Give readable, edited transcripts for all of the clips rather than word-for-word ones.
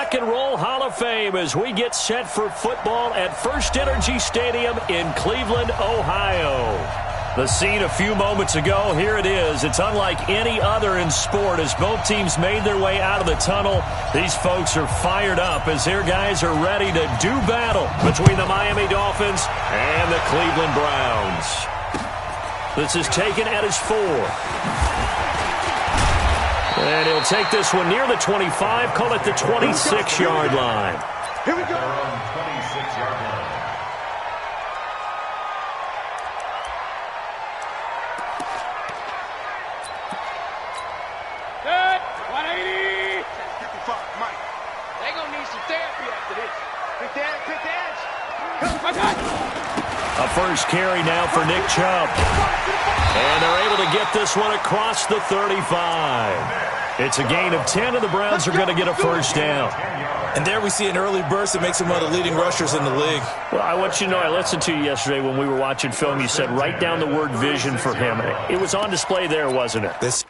Rock and Roll Hall of Fame as we get set for football at First Energy Stadium in Cleveland, Ohio. The scene a few moments ago, here it is. It's unlike any other in sport as both teams made their way out of the tunnel. These folks are fired up as their guys are ready to do battle between the Miami Dolphins and the Cleveland Browns. This is taken at his 4. And he'll take this one near the 25, call it the 26-yard line. Here we go. 26-yard line. Good. 180. 55, Mike. They're going to need some therapy after this. Pick the edge. A first carry now for Nick Chubb. And they're able to get this one across the 35. It's a gain of 10, and the Browns are going to get a first down. And there we see an early burst that makes him one of the leading rushers in the league. Well, I want you to know, I listened to you yesterday when we were watching film. You said write down the word vision for him. It was on display there, wasn't it?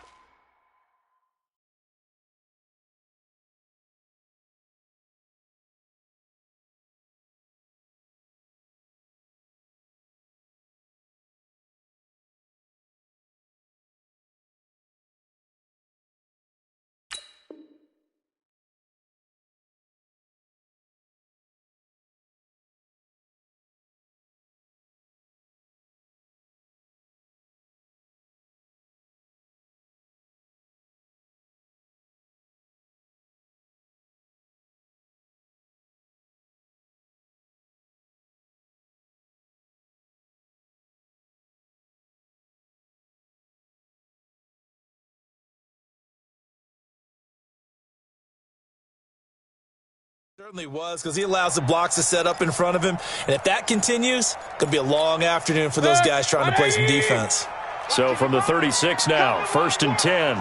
Certainly was, because he allows the blocks to set up in front of him. And if that continues, it's going to be a long afternoon for those guys trying to play some defense. So from the 36 now, 1st and 10.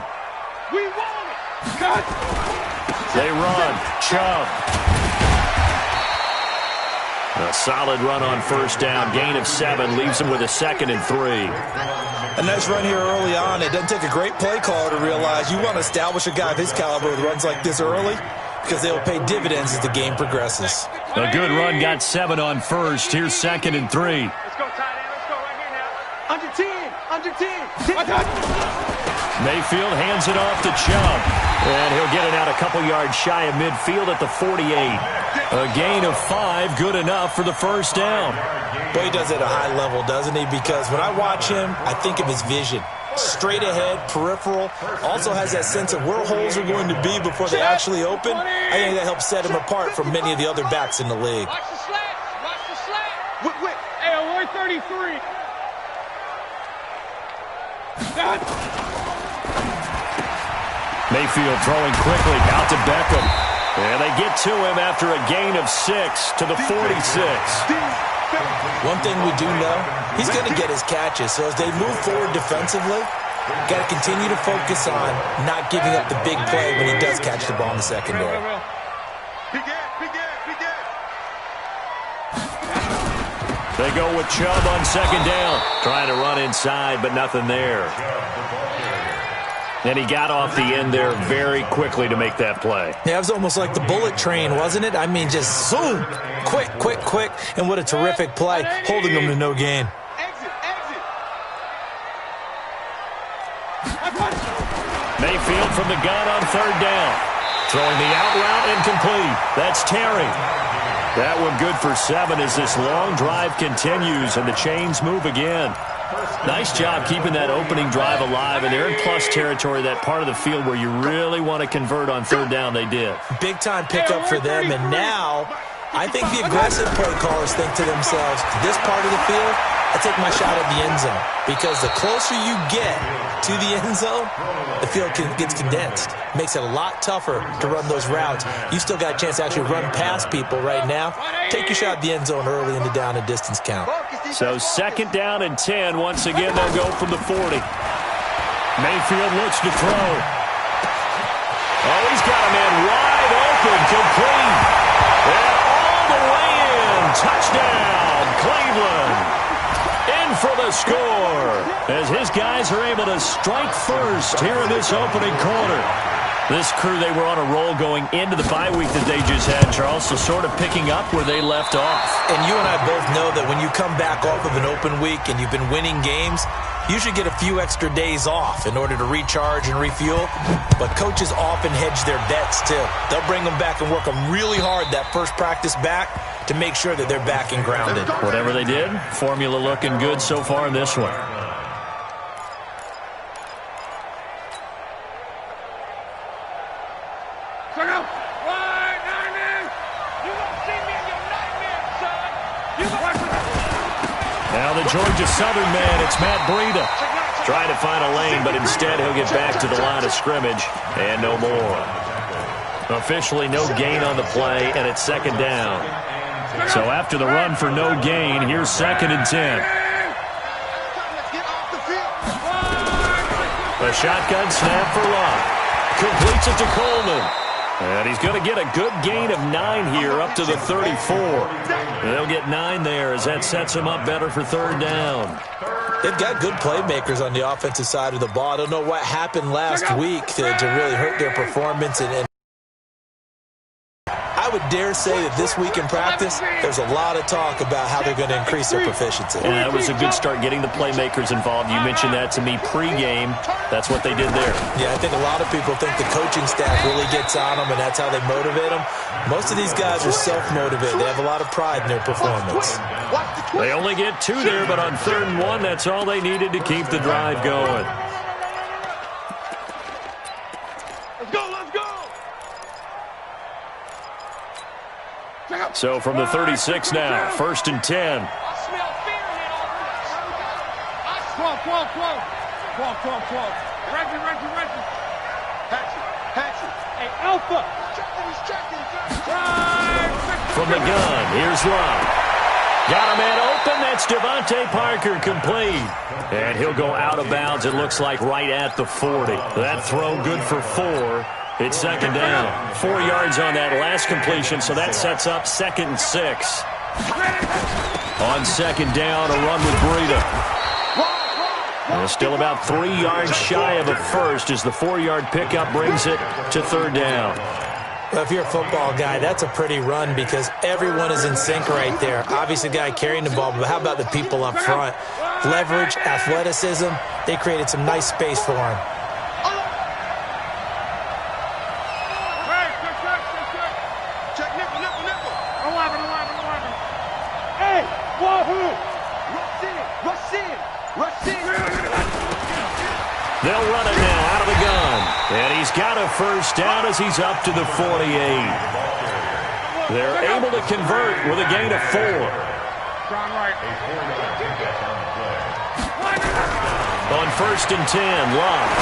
We want it. Cut. They run. Chubb. A solid run on first down. Gain of 7 leaves them with a 2nd and 3. A nice run here early on. It doesn't take a great play caller to realize you want to establish a guy of his caliber with runs like this early, because they will pay dividends as the game progresses. A good run, got 7 on first. Here's 2nd and 3. Let's go, tight end. Let's go right here now. Under 10. Under 10. Mayfield hands it off to Chubb. And he'll get it out a couple yards shy of midfield at the 48. A gain of 5, good enough for the first down. Boy, he does it at a high level, doesn't he? Because when I watch him, I think of his vision. Straight ahead, peripheral, also has that sense of where holes are going to be before they actually open. I think that helps set him apart from many of the other backs in the league. Watch the slats. Watch the slats. Whip. Hey, 133. Mayfield throwing quickly out to Beckham. And they get to him after a gain of 6 to the 46. One thing we do know, he's going to get his catches. So as they move forward defensively, got to continue to focus on not giving up the big play when he does catch the ball in the secondary. They go with Chubb on 2nd down. Trying to run inside, but nothing there. And he got off the end there very quickly to make that play. Yeah, it was almost like the bullet train, wasn't it? I mean, just zoom. Quick. And what a terrific play, holding them to no gain. Mayfield from the gun on 3rd down. Throwing the out route incomplete. That's Terry. That one good for 7 as this long drive continues and the chains move again. Nice job keeping that opening drive alive, and they're in plus territory, that part of the field where you really want to convert on 3rd down. They did. Big-time pickup for them, and now I think the aggressive play callers think to themselves, this part of the field, I take my shot at the end zone, because the closer you get to the end zone, the field gets condensed. Makes it a lot tougher to run those routes. You still got a chance to actually run past people right now. Take your shot at the end zone early in the down and distance count. So 2nd down and 10. Once again, they'll go from the 40. Mayfield looks to throw. Oh, he's got a man wide open, complete. And all the way in. Touchdown, Cleveland. In for the score as his guys are able to strike first here in this opening quarter. This crew, they were on a roll going into the bye week that they just had, Charles, so sort of picking up where they left off. And you and I both know that when you come back off of an open week and you've been winning games, you should get a few extra days off in order to recharge and refuel. But coaches often hedge their bets, too. They'll bring them back and work them really hard that first practice back to make sure that they're back and grounded. Whatever they did, formula looking good so far in this one. Now the Georgia Southern man, it's Matt Breida. Trying to find a lane, but instead he'll get back to the line of scrimmage and no more. Officially no gain on the play, and it's second down. So after the run for no gain, here's 2nd and 10. A shotgun snap for Locke. Completes it to Coleman. And he's going to get a good gain of 9 here up to the 34. They'll get 9 there as that sets him up better for third down. They've got good playmakers on the offensive side of the ball. I don't know what happened last week to really hurt their performance. And I would dare say that this week in practice, there's a lot of talk about how they're going to increase their proficiency. And that was a good start getting the playmakers involved. You mentioned that to me pregame. That's what they did there. Yeah, I think a lot of people think the coaching staff really gets on them, and that's how they motivate them. Most of these guys are self-motivated. They have a lot of pride in their performance. They only get 2 there, but on 3rd and 1, that's all they needed to keep the drive going. Let's go, let's go! So from the 36 now, 1st and 10. I smell fear in that offense. Quo. Reggie. Hatchet. Hey, Alpha. He's checking. From the gun, here's Locke. Got a man open. That's Devontae Parker complete. And he'll go out of bounds, it looks like, right at the 40. That throw good for 4. It's second down. 4 yards on that last completion, so that sets up 2nd and 6. On second down, a run with Breida. Still about 3 yards shy of a first as the 4-yard pickup brings it to third down. Well, if you're a football guy, that's a pretty run because everyone is in sync right there. Obviously, the guy carrying the ball, but how about the people up front? Leverage, athleticism, they created some nice space for him. They'll run it now out of the gun. And he's got a first down as he's up to the 48. They're able to convert with a gain of 4. On 1st and 10, Locke.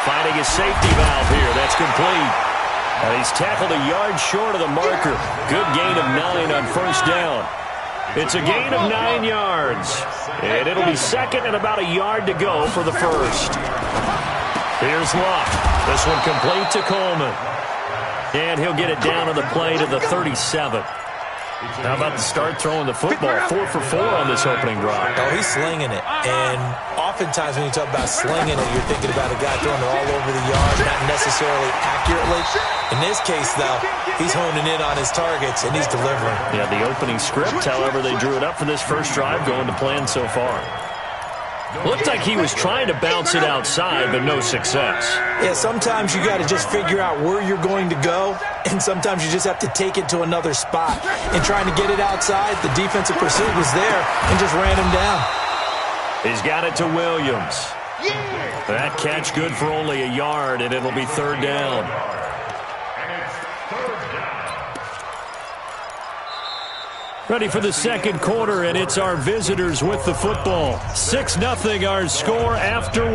Finding his safety valve here. That's complete. And he's tackled a yard short of the marker. Good gain of 9 on first down. It's a gain of 9 yards. And it'll be second and about a yard to go for the first. Here's Locke. This one complete to Coleman. And he'll get it down on the play to the 37. How about the start throwing the football? 4 for 4 on this opening drive. Oh, he's slinging it. And oftentimes when you talk about slinging it, you're thinking about a guy throwing it all over the yard, not necessarily accurately. In this case, though, he's honing in on his targets, and he's delivering. Yeah, the opening script, however, they drew it up for this first drive, going to plan so far. Looked like he was trying to bounce it outside, but no success. Yeah, sometimes you got to just figure out where you're going to go, and sometimes you just have to take it to another spot. And trying to get it outside, the defensive pursuit was there and just ran him down. He's got it to Williams. That catch good for only a yard, and it'll be third down. Ready for the second quarter, and it's our visitors with the football. 6-0 our score after 1.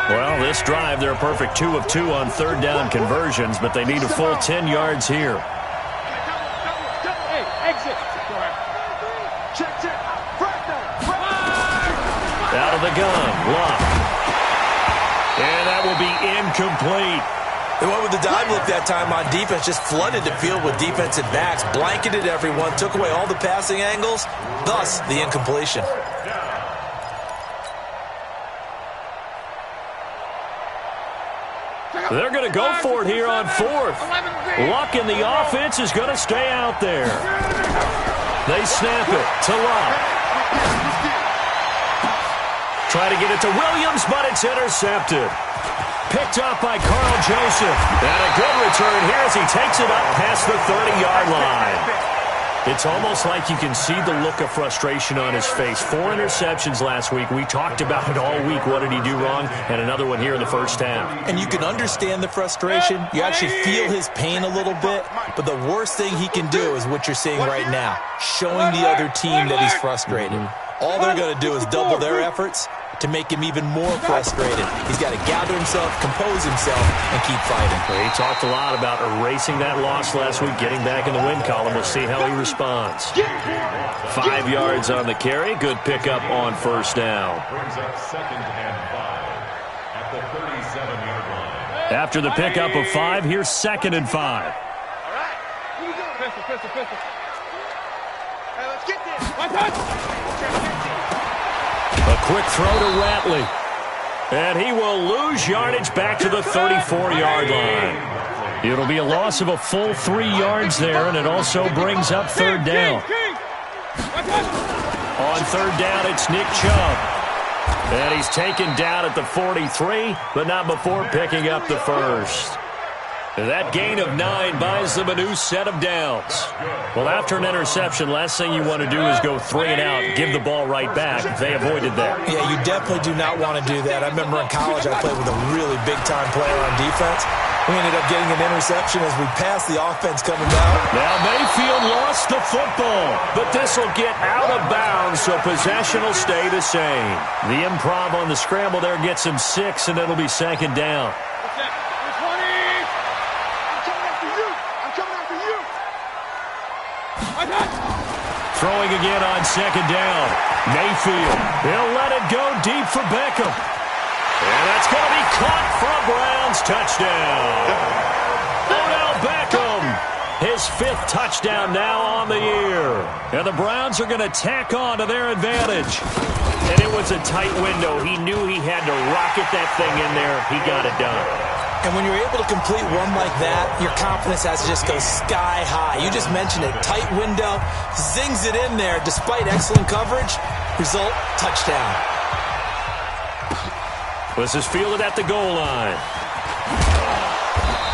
Well, this drive, they're a perfect 2 of 2 on third down conversions, but they need a full 10 yards here. Out of the gun, Locke. And that will be incomplete. They went with the dive look that time on defense, just flooded the field with defensive backs, blanketed everyone, took away all the passing angles, thus the incompletion. They're going to go for it here on fourth. Luck in the offense is going to stay out there. They snap it to Luck. Try to get it to Williams, but it's intercepted. Picked up by Carl Joseph. And a good return here as he takes it up past the 30-yard line. It's almost like you can see the look of frustration on his face. 4 interceptions last week. We talked about it all week. What did he do wrong? And another one here in the first half. And you can understand the frustration. You actually feel his pain a little bit. But the worst thing he can do is what you're seeing right now, showing the other team that he's frustrated. All they're going to do is double their efforts to make him even more frustrated. He's got to gather himself, compose himself, and keep fighting. He talked a lot about erasing that loss last week, getting back in the win column. We'll see how he responds. 5 yards on the carry. Good pickup on first down. Brings up 2nd and 5 at the 37-yard line. After the pickup of 5, here's 2nd and 5. All right. Here we go. Pistol. Hey, let's get this. One touch. A quick throw to Ratley. And he will lose yardage back to the 34-yard line. It'll be a loss of a full 3 yards there, and it also brings up 3rd down. On 3rd down, it's Nick Chubb. And he's taken down at the 43, but not before picking up the first. That gain of 9 buys them a new set of downs. Well, after an interception, last thing you want to do is go 3 and out, give the ball right back. They avoided that. Yeah, you definitely do not want to do that. I remember in college I played with a really big-time player on defense. We ended up getting an interception as we passed the offense coming down. Now Mayfield lost the football, but this will get out of bounds, so possession will stay the same. The improv on the scramble there gets him 6, and it'll be 2nd down. Throwing again on 2nd down. Mayfield. He'll let it go deep for Beckham. And that's going to be caught for a Browns touchdown. Odell Beckham. His 5th touchdown now on the year. And the Browns are going to tack on to their advantage. And it was a tight window. He knew he had to rocket that thing in there. He got it done. And when you're able to complete one like that, your confidence has to just go sky high. You just mentioned it. Tight window, zings it in there despite excellent coverage. Result, touchdown. This is fielded at the goal line.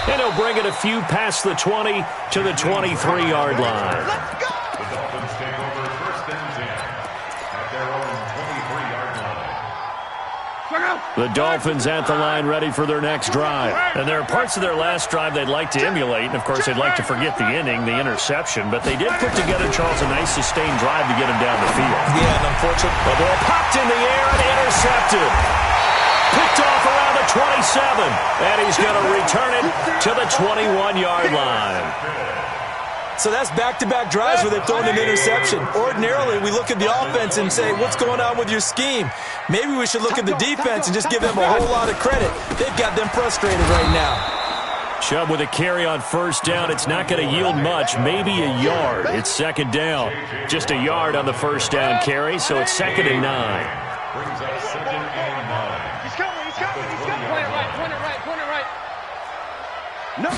And he'll bring it a few past the 20 to the 23-yard line. The Dolphins take over 1st and 10 at their own 23-yard line. The Dolphins at the line ready for their next drive. And there are parts of their last drive they'd like to emulate. And, of course, they'd like to forget the inning, the interception. But they did put together, Charles, a nice sustained drive to get him down the field. Yeah, and unfortunately, the ball popped in the air and intercepted. Picked off around the 27. And he's going to return it to the 21-yard line. So that's back-to-back drives where they've thrown an interception. Ordinarily, we look at the offense and say, what's going on with your scheme? Maybe we should look at the defense and just give them a whole lot of credit. They've got them frustrated right now. Chubb with a carry on 1st down. It's not going to yield much, maybe a yard. It's 2nd down. Just a yard on the 1st down carry, so it's 2nd and 9. Brings up 2nd and 9. He's coming. Point it right. No.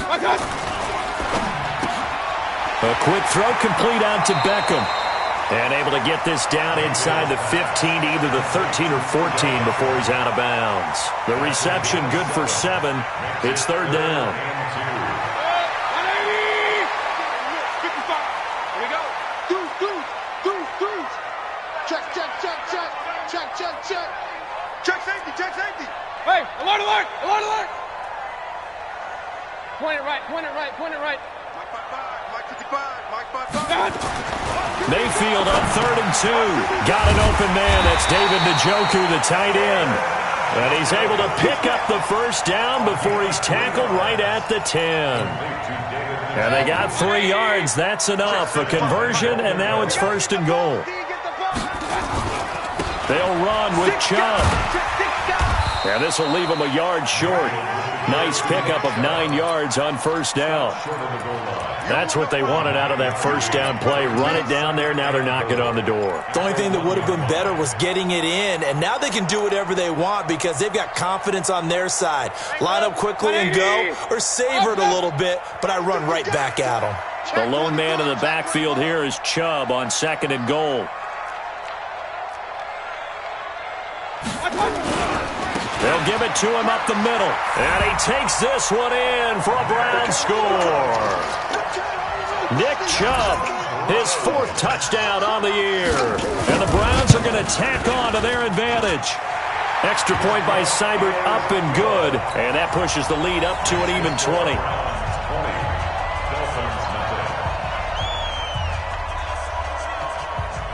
A quick throw complete out to Beckham. And able to get this down inside the 15, either the 13 or 14 before he's out of bounds. The reception good for 7. It's 3rd down. 55. Here we go. Dude. Check. Check safety. Hey, alert. Point it right. Mike 55. Mike 55. Mayfield on 3rd and 2. Got an open man. That's David Njoku, the tight end. And he's able to pick up the 1st down before he's tackled right at the 10. And they got 3 yards. That's enough. A conversion, and now it's 1st and goal. They'll run with Chubb. And this will leave them a yard short. Nice pickup of 9 yards on first down. That's what they wanted out of that first down play. Run it down there. Now they're knocking on the door. The only thing that would have been better was getting it in, and now they can do whatever they want because they've got confidence on their side. Line up quickly and go, or savor it a little bit, but I run right back at them. The lone man in the backfield here is Chubb on 2nd and goal. They'll give it to him up the middle. And he takes this one in for a Brown score. Nick Chubb, his 4th touchdown on the year. And the Browns are going to tack on to their advantage. Extra point by Seibert, up and good. And that pushes the lead up to an even 20.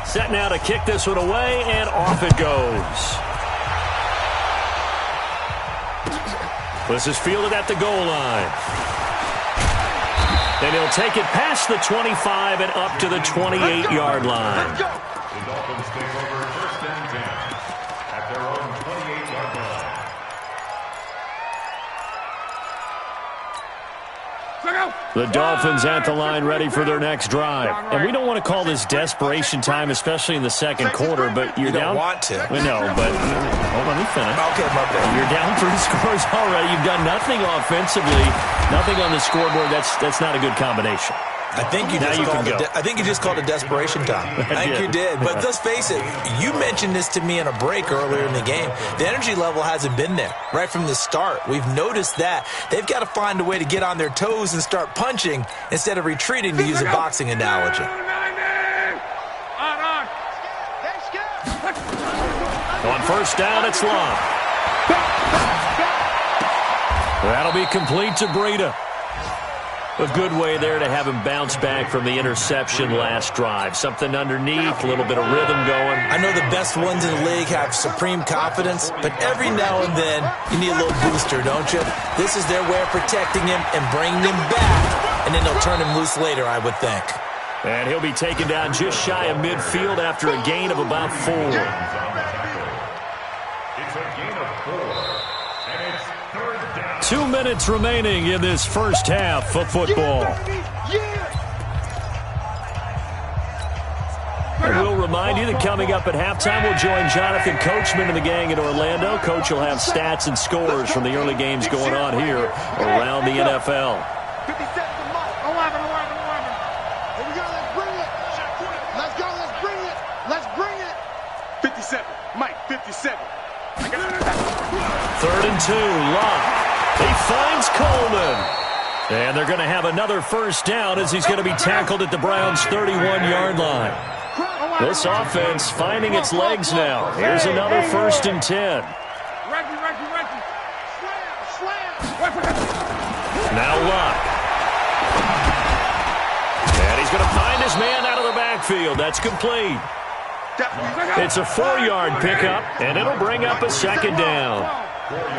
Set now to kick this one away, and off it goes. This is fielded at the goal line. And he'll take it past the 25 and up to the 28-yard line. The Dolphins take over 1st and 10 at their own 28-yard line. The Dolphins at the line ready for their next drive. And we don't want to call this desperation time, especially in the second quarter, but you're down. You don't want to. We know, but hold on, let me finish. Okay, my bad. You're down 3 scores already. You've done nothing offensively, nothing on the scoreboard. That's not a good combination. I think you just called it desperation time. I think you did. But let's face it, you mentioned this to me in a break earlier in the game. The energy level hasn't been there right from the start. We've noticed that. They've got to find a way to get on their toes and start punching instead of retreating, to use a boxing analogy. On first down, it's Long. That'll be complete to Breida. A good way there to have him bounce back from the interception last drive. Something underneath, a little bit of rhythm going. I know the best ones in the league have supreme confidence, but every now and then you need a little booster, don't you? This is their way of protecting him and bringing him back, and then they'll turn him loose later, I would think. And he'll be taken down just shy of midfield after a gain of about 4. It's a gain of 4, and it's 3rd down. 2 minutes remaining in this first half of football. And we'll remind you that coming up at halftime, we'll join Jonathan Coachman and the gang in Orlando. Coach will have stats and scores from the early games going on here around the NFL. 57 to Mike. 11. Here we go. Let's bring it. Let's go. Let's bring it. Let's bring it. 57. Mike, 57. 3rd and 2. Locke. He finds Coleman. And they're going to have another first down as he's going to be tackled at the Browns' 31-yard line. This offense finding its legs now. Here's another 1st and 10. Now Locke. And he's going to find his man out of the backfield. That's complete. It's a 4-yard pickup, and it'll bring up a 2nd down.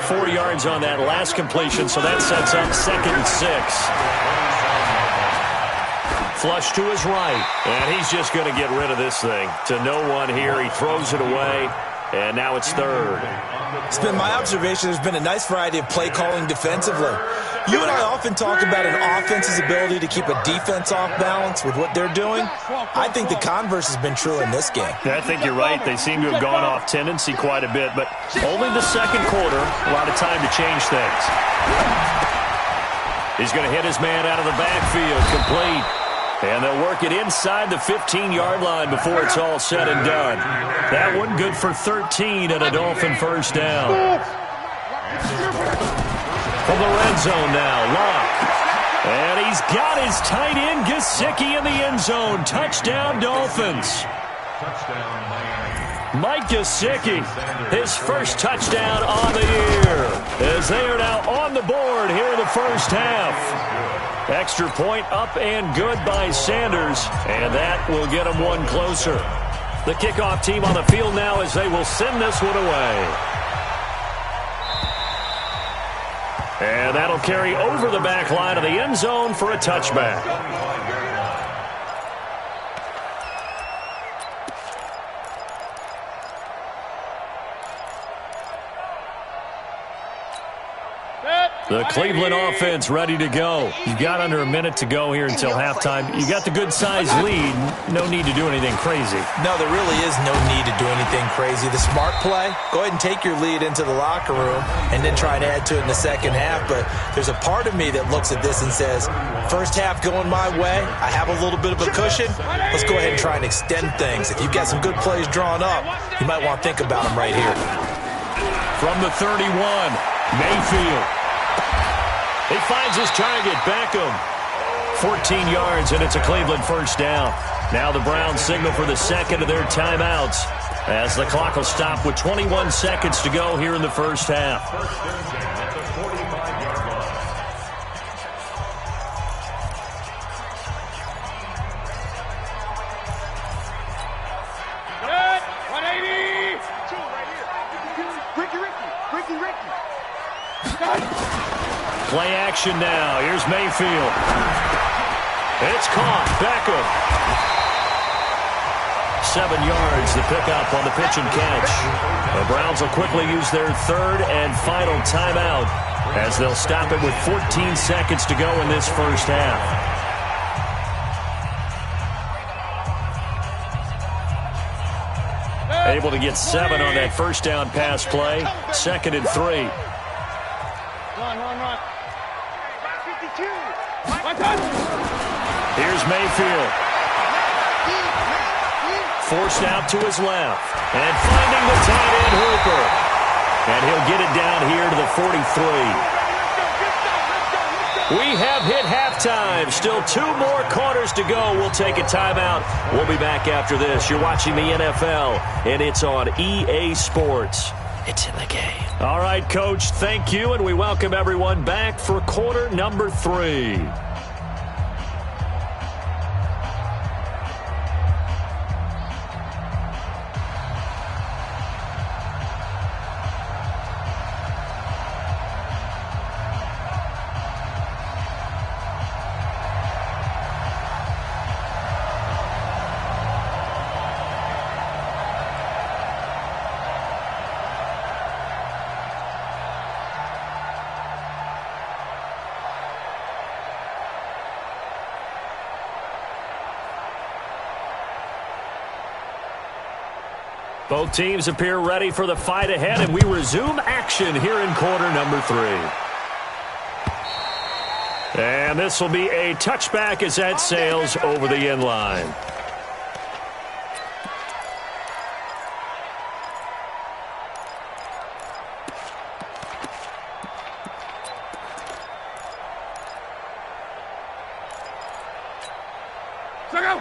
4 yards on that last completion, so that sets up 2nd and 6. Flush to his right, and he's just going to get rid of this thing. To no one here, he throws it away, and now it's 3rd. It's been my observation there's been a nice variety of play calling defensively. You and I often talk about an offense's ability to keep a defense off balance with what they're doing. I think the converse has been true in this game. I think you're right. They seem to have gone off tendency quite a bit, but only the second quarter, a lot of time to change things. He's going to hit his man out of the backfield, complete. And they'll work it inside the 15-yard line before it's all said and done. That one good for 13 and a Dolphin first down. From the red zone now, Locke. And he's got his tight end, Gesicki, in the end zone. Touchdown, Dolphins. Mike Gesicki, his first touchdown on the year, as they are now on the board here in the first half. Extra point up and good by Sanders, and that will get them one closer. The kickoff team on the field now as they will send this one away. And that'll carry over the back line of the end zone for a touchback. The Cleveland offense ready to go. You've got under a minute to go here until halftime. You got the good-sized lead. No need to do anything crazy. No, there really is no need to do anything crazy. The smart play, go ahead and take your lead into the locker room and then try and add to it in the second half. But there's a part of me that looks at this and says, first half going my way, I have a little bit of a cushion. Let's go ahead and try and extend things. If you've got some good plays drawn up, you might want to think about them right here. From the 31, Mayfield. He finds his target, Beckham. 14 yards, and it's a Cleveland first down. Now the Browns signal for the second of their timeouts as the clock will stop with 21 seconds to go here in the first half. At the 45-yard line. Good. 180. Ricky. Play action now. Here's Mayfield. It's caught. Beckham. 7 yards, the pickup on the pitch and catch. The Browns will quickly use their third and final timeout as they'll stop it with 14 seconds to go in this first half. Able to get 7 on that first down pass play. 2nd and 3. Run. 52. Here's Mayfield. Forced out to his left. And finding the tight end Hooper. And he'll get it down here to the 43. We have hit halftime. Still 2 more quarters to go. We'll take a timeout. We'll be back after this. You're watching the NFL, and it's on EA Sports. It's in the game. All right, Coach, thank you, and we welcome everyone back for quarter number 3. Both teams appear ready for the fight ahead, and we resume action here in quarter number 3. And this will be a touchback as that sails over the end line.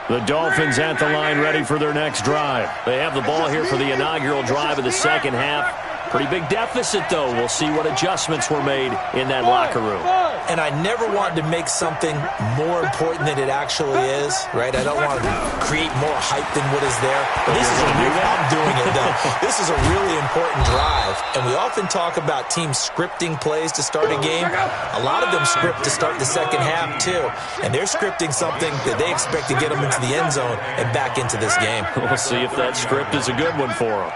The Dolphins at the line ready for their next drive. They have the ball here for the inaugural drive of the second half. Pretty big deficit, though. We'll see what adjustments were made in that locker room. And I never wanted to make something more important than it actually is, right? I don't want to create more hype than what is there. But this is I'm doing it, though. This is a really important drive. And we often talk about teams scripting plays to start a game. A lot of them script to start the second half, too. And they're scripting something that they expect to get them into the end zone and back into this game. We'll see if that script is a good one for them.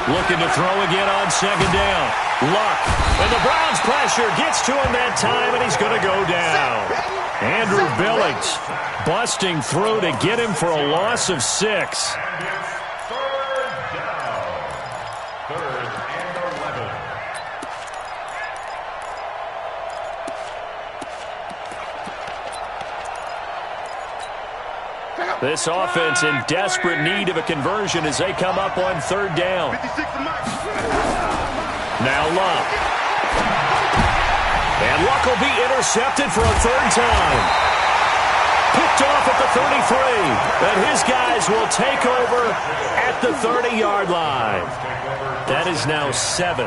Looking to throw again on second down. Luck. And the Browns pressure gets to him that time, and he's going to go down. Andrew Billings busting through to get him for a loss of 6. Third and 11. This offense in desperate need of a conversion as they come up on third down. Now Luck. And Luck will be intercepted for a third time. Picked off at the 33. And his guys will take over at the 30-yard line. That is now 7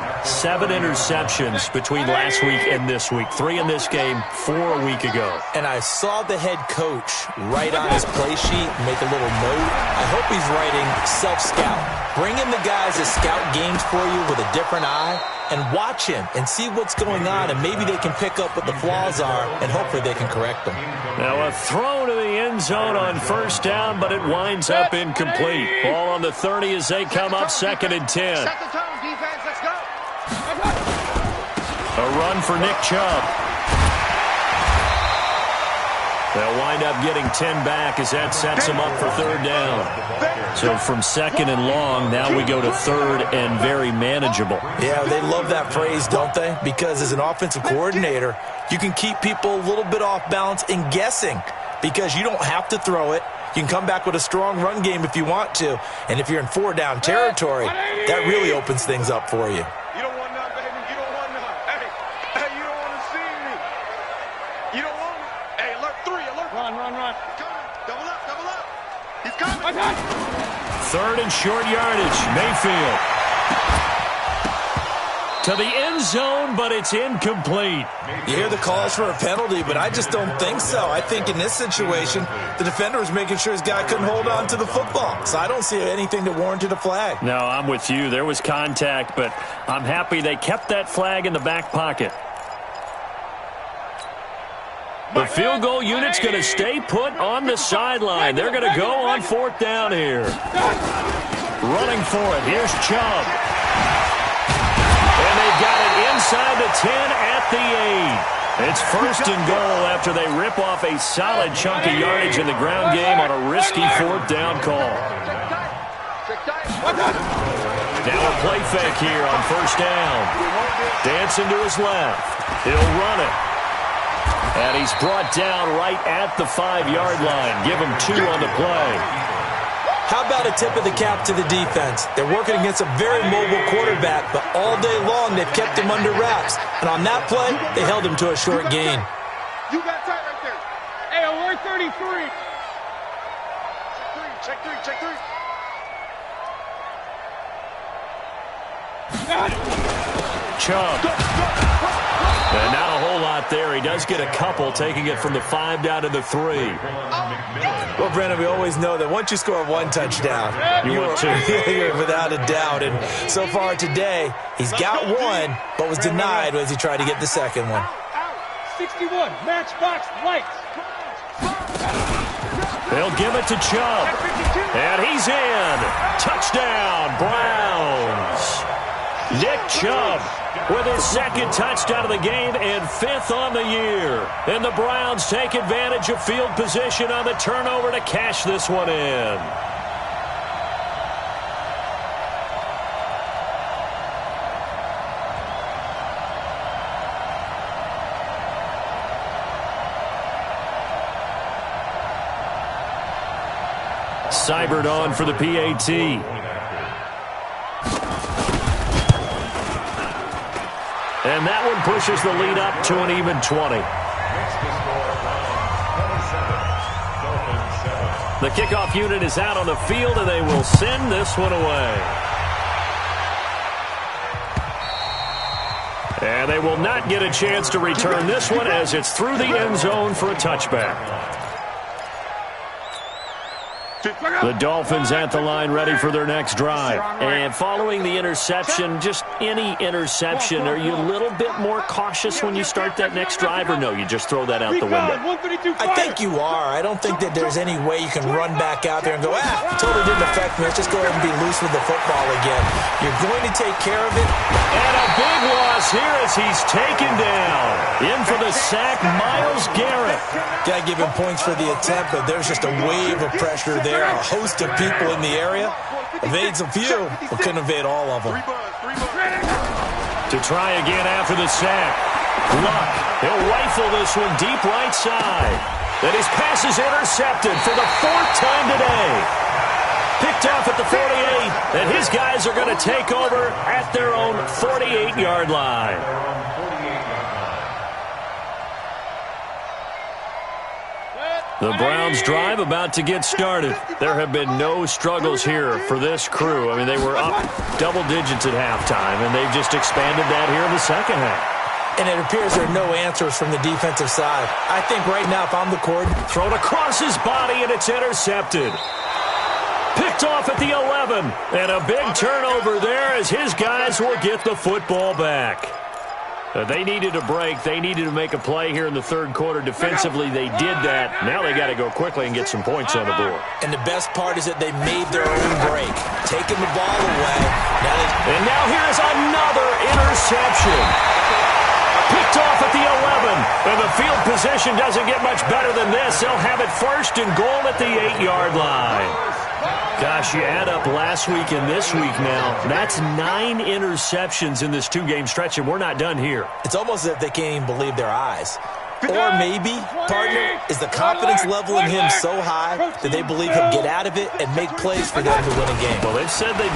interceptions between last week and this week. 3 in this game, 4 a week ago. And I saw the head coach write on his play sheet, make a little note. I hope he's writing self-scout. Bring in the guys that scout games for you with a different eye and watch him and see what's going on, and maybe they can pick up what the flaws are, and hopefully they can correct them. Now a throw to the end zone on first down, but it winds up incomplete. Ball on the 30 as they come up 2nd and 10. Set the tone, defense. Let's go. A run for Nick Chubb. They'll wind up getting 10 back as that sets them up for third down. So from second and long, now we go to third and very manageable. Yeah, they love that phrase, don't they? Because as an offensive coordinator, you can keep people a little bit off balance and guessing because you don't have to throw it. You can come back with a strong run game if you want to. And if you're in four-down territory, that really opens things up for you. You don't want none, baby. You don't want none. Hey, you don't want to see me. You don't want me. Hey, alert 3, alert. Run. He's coming. Double up. He's coming. Third and short yardage. Mayfield to the end zone, but it's incomplete. You hear the calls for a penalty, but I just don't think so. I think in this situation, the defender was making sure his guy couldn't hold on to the football. So I don't see anything that warranted a flag. No, I'm with you. There was contact, but I'm happy they kept that flag in the back pocket. The field goal unit's going to stay put on the sideline. They're going to go on fourth down here. Running for it. Here's Chubb. And they've got it inside the 10 at the 8. It's first and goal after they rip off a solid chunk of yardage in the ground game on a risky fourth down call. Now a play fake here on first down. Dancing to his left. He'll run it. And he's brought down right at the 5-yard line. Give him 2 on the play. How about a tip of the cap to the defense? They're working against a very mobile quarterback, but all day long they've kept him under wraps. And on that play, they held him to a short gain. You got tight right there. Hey, alert 33. Check three. Chubb. And not a whole lot there. He does get a couple, taking it from the 5 down to the 3. Well, Brandon, we always know that once you score one touchdown, you're without a doubt. And so far today, he's got one, but was denied as he tried to get the second one. 61, matchbox lights. They'll give it to Chubb. And he's in. Touchdown, Browns. Nick Chubb with his second touchdown of the game and 5th on the year. And the Browns take advantage of field position on the turnover to cash this one in. Cybert on for the PAT. And that one pushes the lead up to an even 20. The kickoff unit is out on the field, and they will send this one away. And they will not get a chance to return this one as it's through the end zone for a touchback. The Dolphins at the line ready for their next drive. And following the interception, just any interception, are you a little bit more cautious when you start that next drive, or no, you just throw that out the window? I think you are. I don't think that there's any way you can run back out there and go, totally didn't affect me. Let's just go ahead and be loose with the football again. You're going to take care of it. And a big loss here as he's taken down. In for the sack, Myles Garrett. Got to give him points for the attempt, but there's just a wave of pressure there. A host of people in the area. Evades a few, but couldn't evade all of them. To try again after the sack. Luck. He'll rifle this one deep right side. And his pass is intercepted for the 4th time today. Picked off at the 48, and his guys are going to take over at their own 48-yard line. The Browns drive about to get started. There have been no struggles here for this crew. I mean, they were up double digits at halftime, and they've just expanded that here in the second half. And it appears there are no answers from the defensive side. I think right now, if I'm the coordinator, thrown across his body, and it's intercepted. Picked off at the 11, and a big turnover there as his guys will get the football back. They needed a break. They needed to make a play here in the third quarter. Defensively, they did that. Now they got to go quickly and get some points on the board. And the best part is that they made their own break, taking the ball away. And now here's another interception. position doesn't get much better than this. They'll have it first and goal at the 8-yard line. Gosh, you add up last week and this week now. That's 9 interceptions in this 2-game stretch, and we're not done here. It's almost as if they can't even believe their eyes. Or maybe, partner, is the confidence level in him so high that they believe he'll get out of it and make plays for them to win a game. Well, they've said they